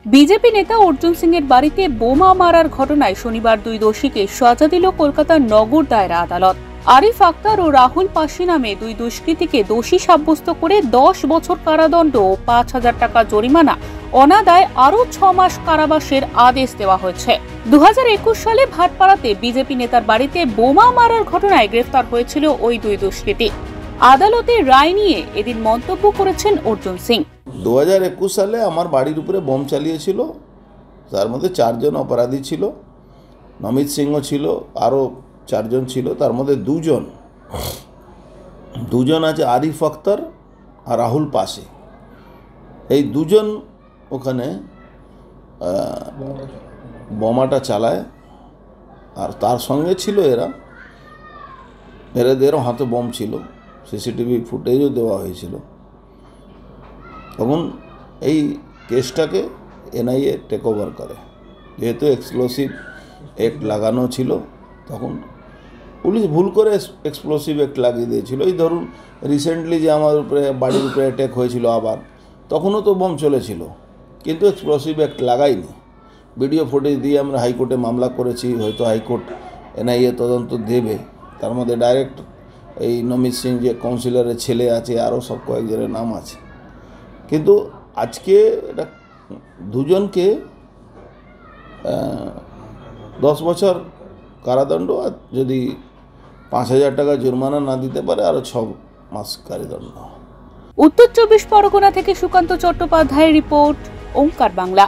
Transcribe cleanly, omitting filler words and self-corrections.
BJP নেতা অর্জুন সিং এর বাড়িতে বোমা মারার ঘটনায় শনিবার দুই দোষীকে সাজা দিল কলকাতার নগর দায়রা আদালত। আরিফ আক্তার ও রাহুল পাশি নামে দুই দুষ্কৃতীকে দোষী সাব্যস্ত করে 10 বছর কারাদণ্ড ও 5,000 টাকা জরিমানা, অনাদায়ে আরও 6 মাস কারাবাসের আদেশ দেওয়া হয়েছে। 2021 সালে ভাটপাড়াতে বিজেপি নেতার বাড়িতে বোমা মারার ঘটনায় গ্রেফতার হয়েছিল ওই দুই দুষ্কৃতী। আদালতের রায় নিয়ে এদিন মন্তব্য করেছেন অর্জুন সিং। 2021 সালে আমার বাড়ির উপরে বোম চালিয়েছিল, তার মধ্যে 4 জন অপরাধী ছিল, নমিত সিংও ছিল, আরও 4 জন ছিল, তার মধ্যে দুজন আছে আরিফ আক্তার আর রাহুল পাশে। এই দুজন ওখানে বোমাটা চালায়, আর তার সঙ্গে ছিল এরাদেরও হাতে বোম ছিল, সিসিটিভি ফুটেজও দেওয়া হয়েছিল। তখন এই কেসটাকে এনআইএ টেক ওভার করে, যেহেতু এক্সপ্লোসিভ অ্যাক্ট লাগানো ছিল। তখন পুলিশ ভুল করে এক্সপ্লোসিভ অ্যাক্ট লাগিয়ে দিয়েছিল। এই ধরুন রিসেন্টলি যে আমার উপরে বাড়ির উপরে অ্যাটাক হয়েছিল আবার, তখনও তো বোম চলেছিল, কিন্তু এক্সপ্লোসিভ অ্যাক্ট লাগাইনি। ভিডিও ফুটেজ দিয়ে আমরা হাইকোর্টে মামলা করেছি, হয়তো হাইকোর্ট এনআইএ তদন্ত দেবে। তার মধ্যে ডাইরেক্ট এই নমিত সিং যে কাউন্সিলরের ছেলে আছে, আরও সব কয়েকজনের নাম আছে। কিন্তু আজকে এটা দুজনকে 10 বছর কারাদণ্ড, আর যদি 5,000 টাকা জরিমানা না দিতে পারে আরও 6 মাস কারাদণ্ড। উত্তর 24 পরগনা থেকে সুকান্ত চট্টোপাধ্যায়ের রিপোর্ট, ওঙ্কার বাংলা।